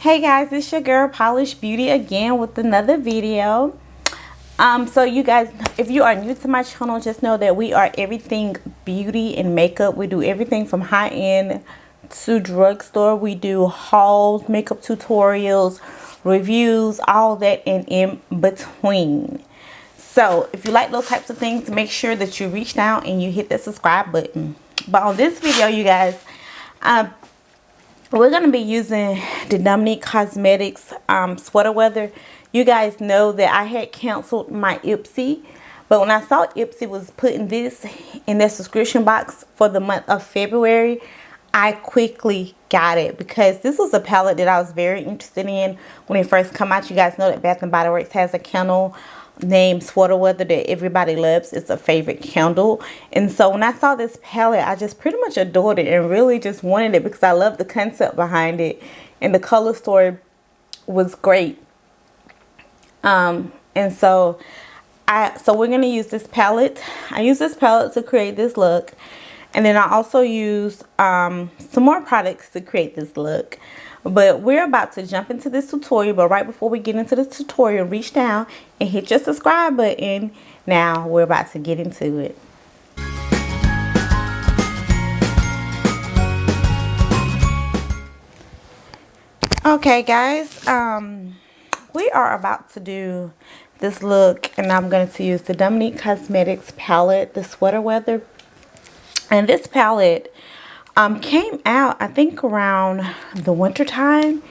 Hey guys, it's your girl Polish Beauty again with another video. So you guys, if you are new to my channel, just know that we are everything beauty and makeup. We do everything from high-end to drugstore. We do hauls, makeup tutorials, reviews, all that and in between. So if you like those types of things, make sure that you reach down and you hit that subscribe button. But on this video, you guys, we're going to be using the Dominique Cosmetics Sweater Weather. You guys know that I had canceled my Ipsy. But when I saw Ipsy was putting this in their subscription box for the month of February, I quickly got it. Because this was a palette that I was very interested in when it first came out. You guys know that Bath & Body Works has a candle named Sweater Weather that everybody loves. It's a favorite candle. And so when I saw this palette, I just pretty much adored it and really just wanted it because I love the concept behind it and the color story was great. And so we're going to use this palette. I use this palette to create this look, and then I also use some more products to create this look. But we're about to jump into this tutorial. But right before we get into this tutorial, reach down and hit your subscribe button. Now we're about to get into it. Okay, guys. We are about to do this look, and I'm going to use the Dominique Cosmetics palette, the Sweater Weather. And this palette came out, I think, around the winter time.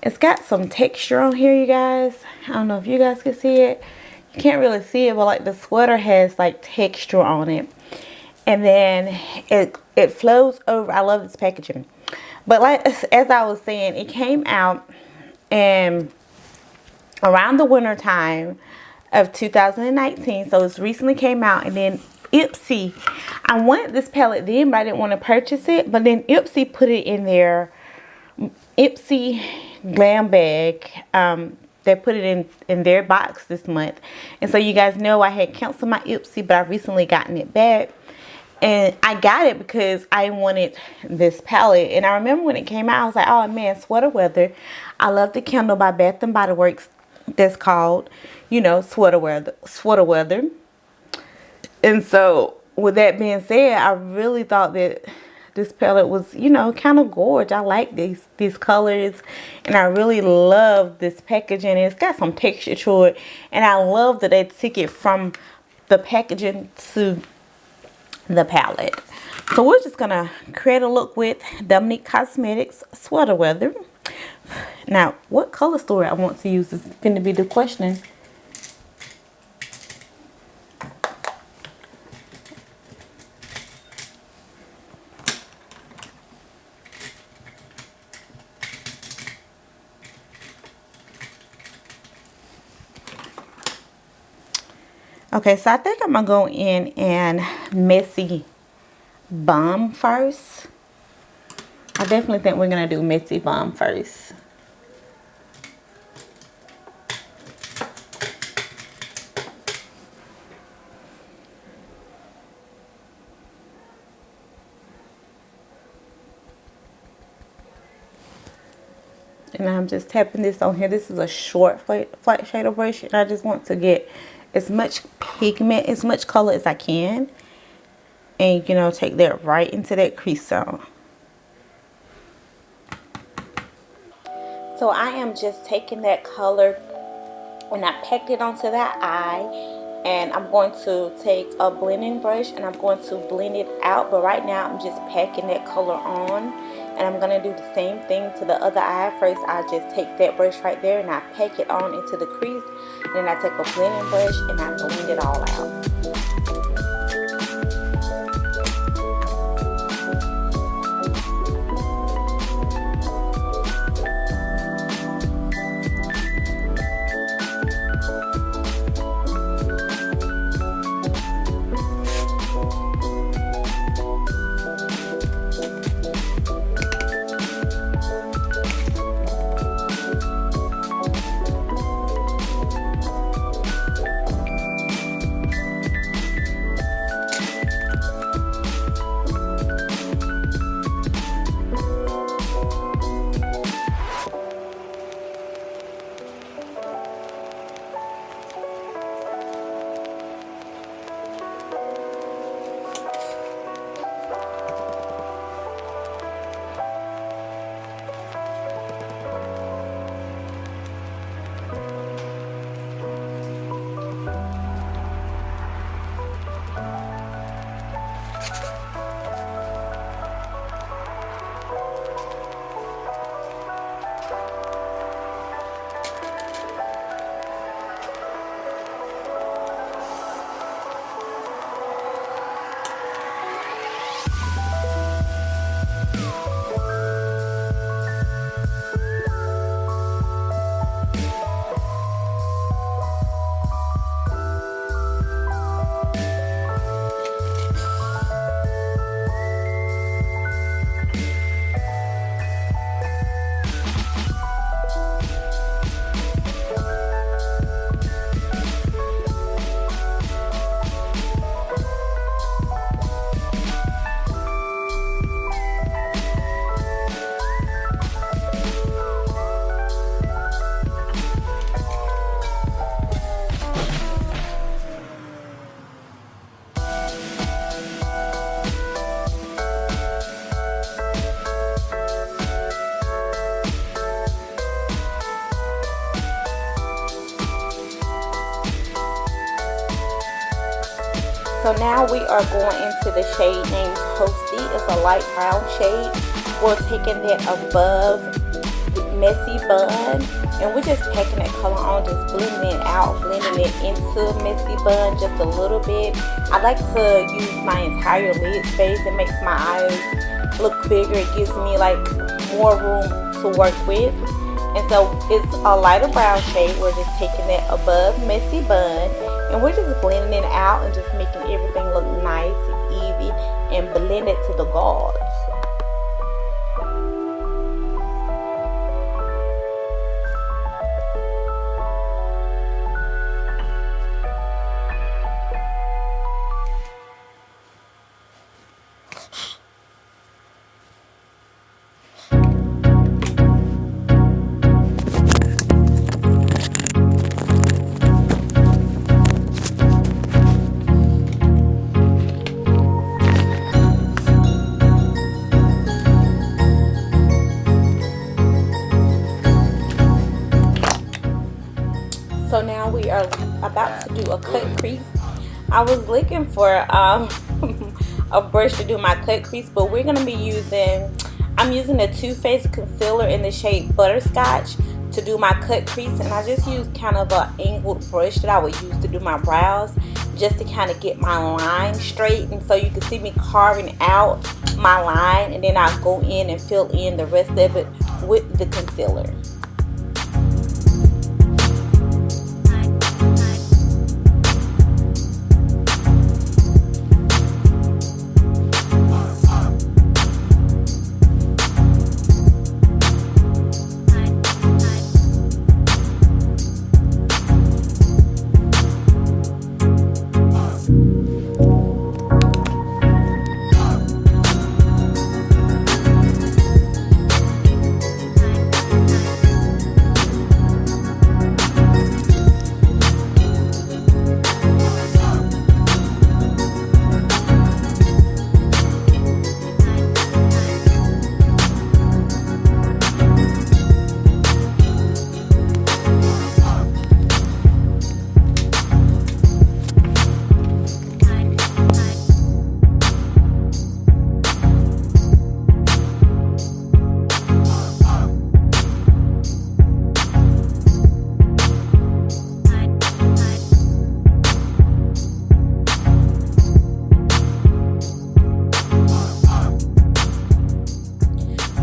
It's got some texture on here, you guys. I don't know if you guys can see it. You can't really see it, but like the sweater has like texture on it. And then it flows over. I love this packaging. But like as I was saying, it came out and around the winter time of 2019. So it's recently came out. And then Ipsy, I wanted this palette then, but I didn't want to purchase it. But then Ipsy put it in their Ipsy Glam bag. They put it in their box this month. And so you guys know I had canceled my Ipsy, but I've recently gotten it back. And I got it because I wanted this palette. And I remember when it came out, I was like, oh man, Sweater Weather. I love the candle by Bath & Body Works that's called, you know, Sweater Weather. And so, with that being said, I really thought that this palette was, you know, kind of gorgeous. I like these colors, and I really love this packaging. It's got some texture to it, and I love that they took it from the packaging to the palette. So we're just gonna create a look with Dominique Cosmetics Sweater Weather. Now, what color story I want to use is going to be the question. Okay, so I think I'm going to go in and Messy Bomb first. I definitely think we're going to do Messy Bomb first. And I'm just tapping this on here. This is a short flat shader brush, and I just want to get as much pigment, as much color as I can, and you know, take that right into that crease zone. So I am just taking that color and I packed it onto that eye, and I'm going to take a blending brush and I'm going to blend it out. But right now I'm just packing that color on, and I'm going to do the same thing to the other eye. First I just take that brush right there and I pack it on into the crease, and then I take a blending brush and I blend it all out. So now we are going into the shade named Toasty. It's a light brown shade. We're taking that above Messy Bun, and we're just packing that color on, just blending it out, blending it into Messy Bun just a little bit. I like to use my entire lid space. It makes my eyes look bigger. It gives me like more room to work with. And so it's a lighter brown shade. We're just taking that above Messy Bun, and we're just blending it out and just making everything look nice and even and blend it to the gauze. So now we are about to do a cut crease. I was looking for a brush to do my cut crease, but we're going to be I'm using a Too Faced concealer in the shade Butterscotch to do my cut crease. And I just used kind of an angled brush that I would use to do my brows, just to kind of get my line straight. And so you can see me carving out my line, and then I'll go in and fill in the rest of it with the concealer.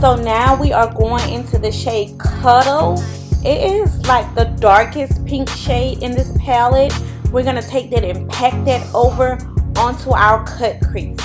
So now we are going into the shade Cuddle. It is like the darkest pink shade in this palette. We're going to take that and pack that over onto our cut crease.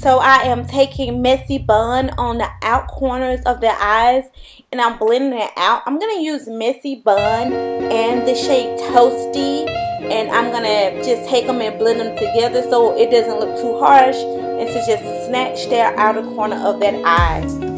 So I am taking Messy Bun on the out corners of the eyes, and I'm blending it out. I'm going to use Messy Bun and the shade Toasty, and I'm going to just take them and blend them together so it doesn't look too harsh, and to just snatch that outer corner of that eye.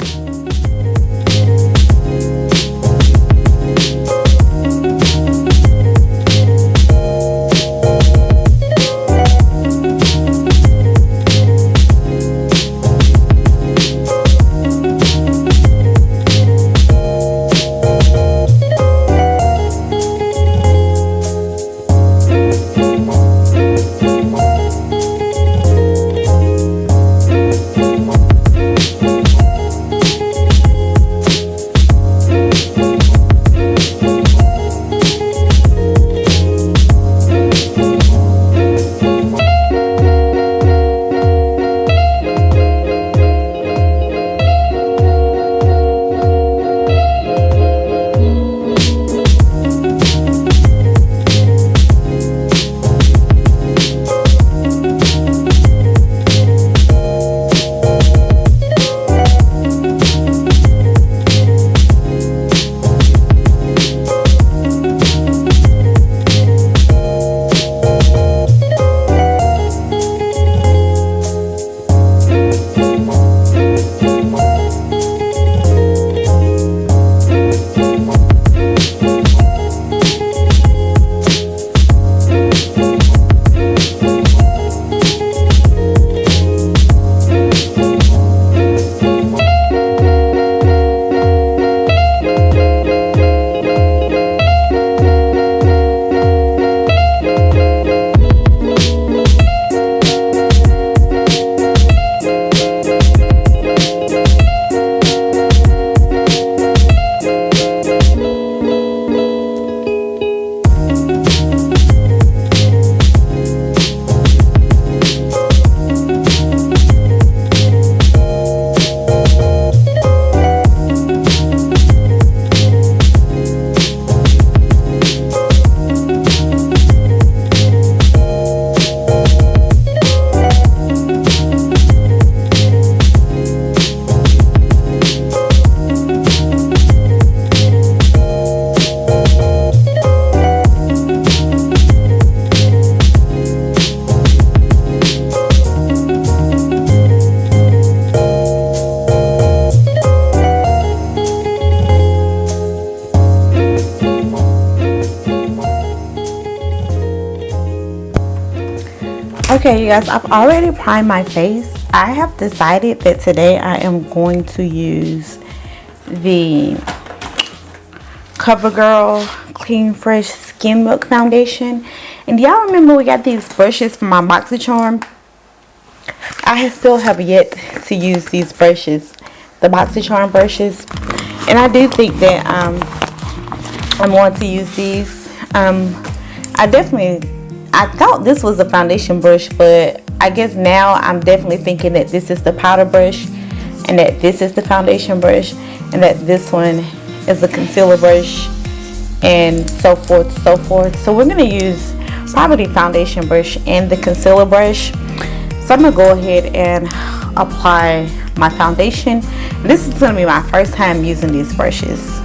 Okay, you guys, I've already primed my face. I have decided that today I am going to use the CoverGirl Clean Fresh Skin Milk Foundation. And y'all remember we got these brushes from my BoxyCharm? I still have yet to use these brushes, the BoxyCharm brushes. And I do think that I'm going to use these. I thought this was a foundation brush, but I guess now I'm definitely thinking that this is the powder brush and that this is the foundation brush and that this one is a concealer brush and so forth, so forth. So we're going to use probably the foundation brush and the concealer brush. So I'm going to go ahead and apply my foundation. This is going to be my first time using these brushes.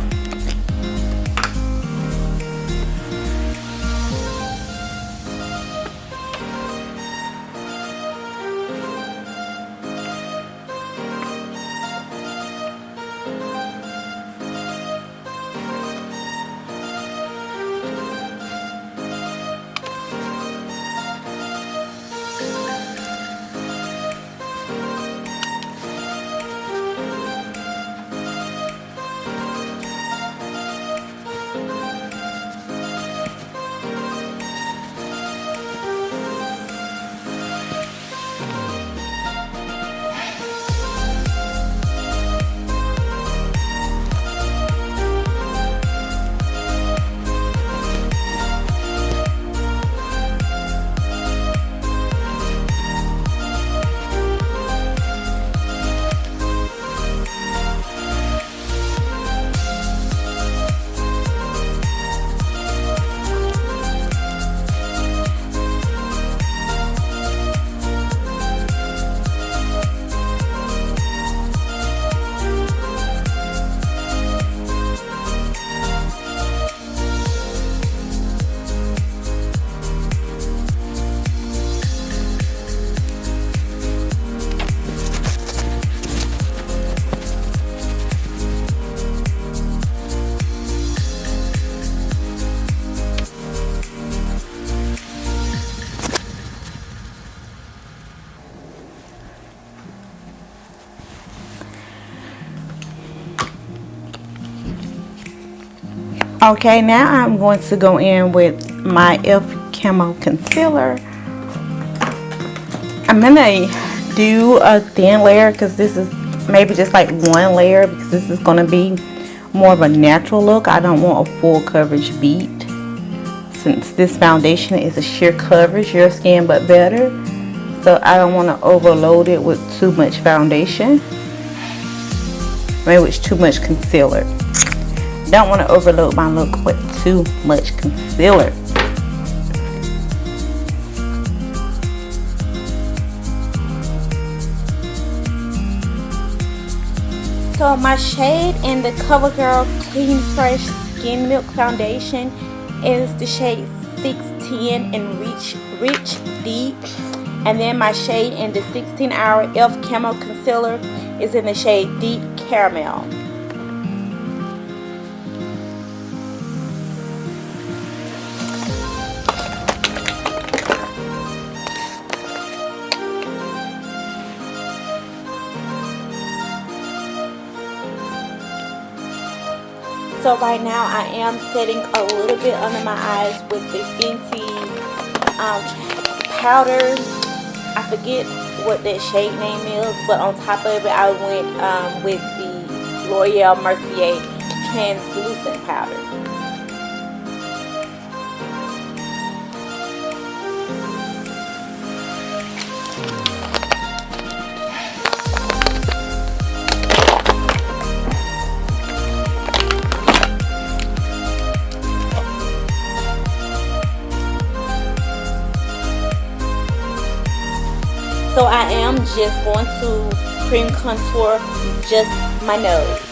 Okay, now I'm going to go in with my Camo concealer. I'm gonna do a thin layer because this is maybe just like one layer because this is gonna be more of a natural look. I don't want a full coverage beat since this foundation is a sheer coverage, your skin but better. So I don't want to overload it with too much foundation, maybe with too much concealer. Don't want to overload my look with too much concealer. So my shade in the CoverGirl Clean Fresh Skin Milk Foundation is the shade 610 in Rich Deep. And then my shade in the 16 Hour Camo Concealer is in the shade Deep Caramel. So right now I am setting a little bit under my eyes with the Fenty powder. I forget what that shade name is, but on top of it I went with the L'Oreal Mercier translucent powder. So I am just going to cream contour just my nose.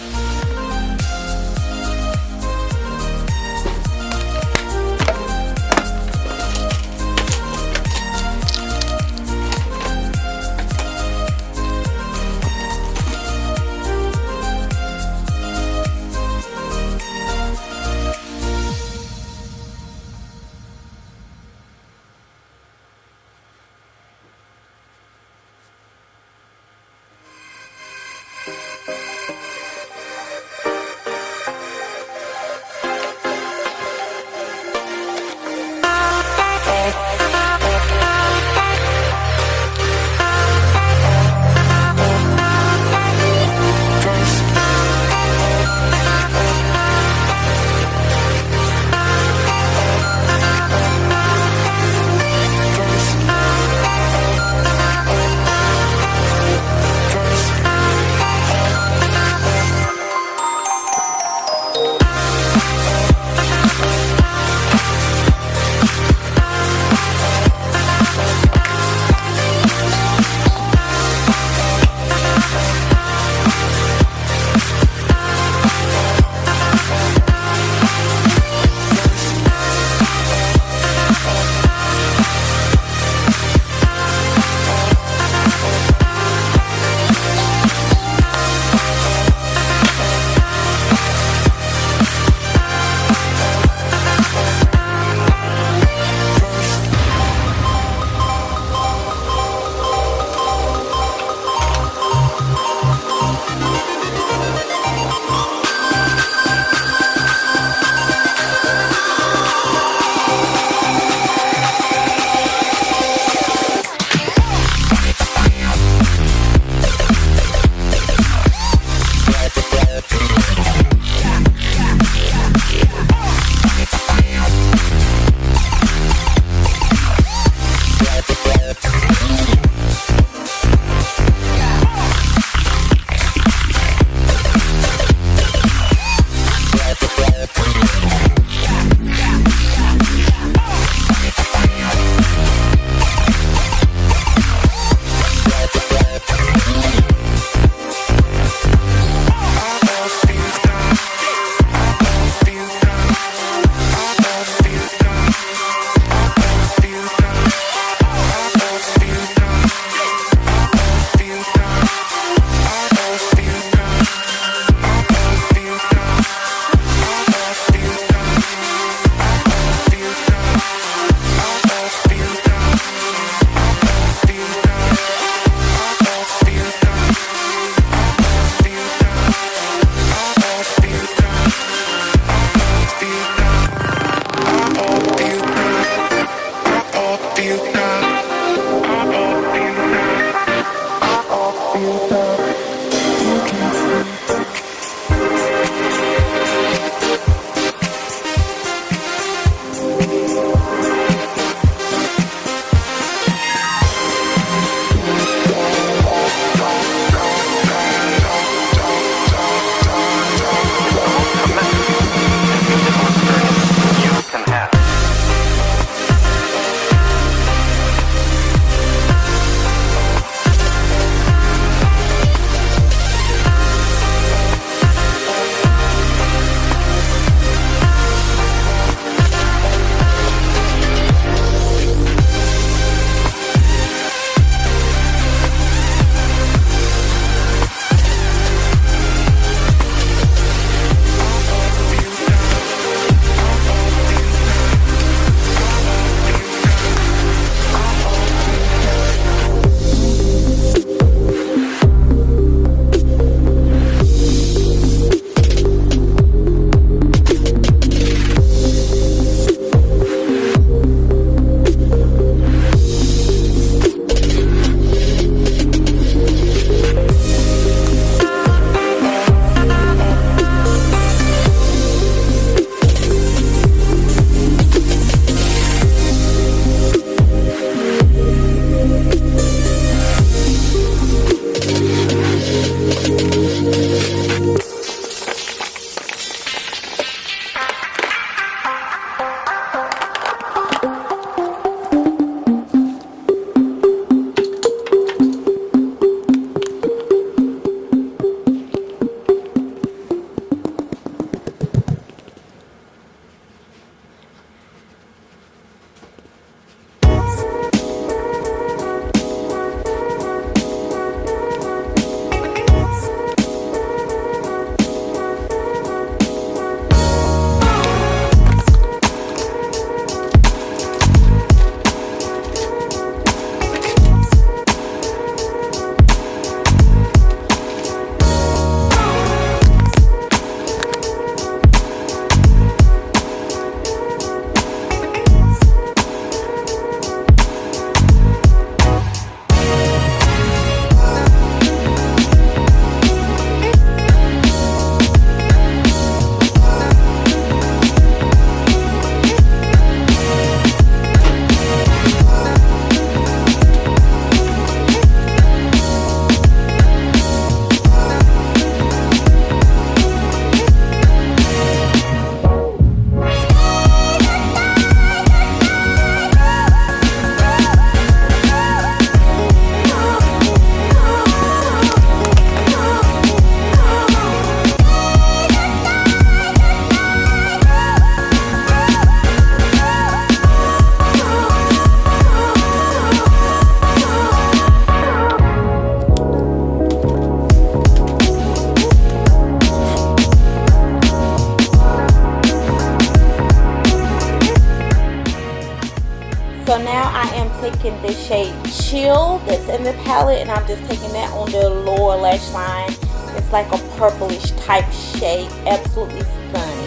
taking the shade Chill that's in the palette, and I'm just taking that on the lower lash line. It's like a purplish type shade. Absolutely stunning.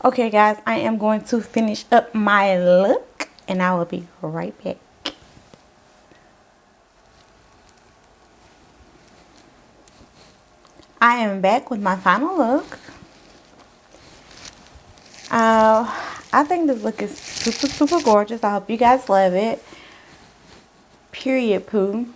Okay guys, I am going to finish up my look and I will be right back. I am back with my final look. I think this look is super gorgeous. I hope you guys love it. Period poo.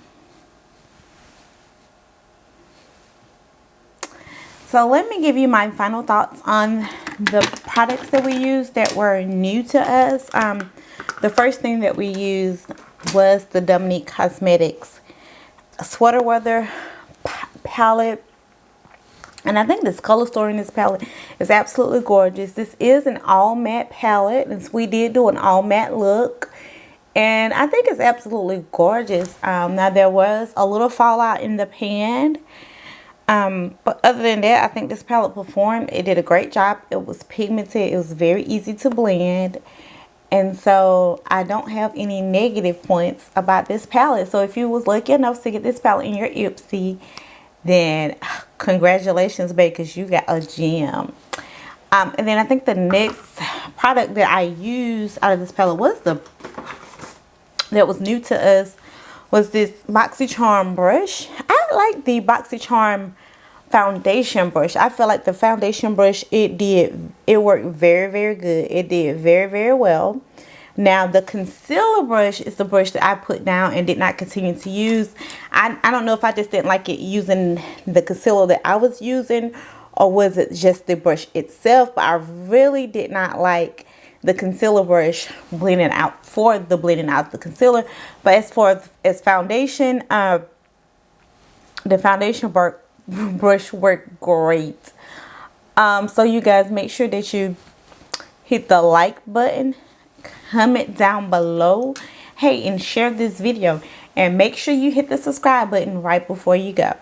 So let me give you my final thoughts on the products that we used that were new to us. The first thing that we used was the Dominique Cosmetics Sweater Weather palette. And I think this color story in this palette is absolutely gorgeous. This is an all matte palette, and we did do an all matte look. And I think it's absolutely gorgeous. Now there was a little fallout in the pan. But other than that, I think this palette performed. It did a great job. It was pigmented. It was very easy to blend. And so I don't have any negative points about this palette. So if you was lucky enough to get this palette in your Ipsy, then congratulations, babe, because you got a gem. And then I think the next product that I used out of this palette that was new to us was this BoxyCharm brush. I like the BoxyCharm foundation brush. I feel like the foundation brush, it worked very good. It did very well. Now the concealer brush is the brush that I put down and did not continue to use. I don't know if I just didn't like it using the concealer that I was using, or was it just the brush itself. But I really did not like the concealer brush blending out the concealer. But as far as foundation, the foundation brush worked great. So you guys make sure that you hit the like button, comment down below, hey, and share this video, and make sure you hit the subscribe button right before you go.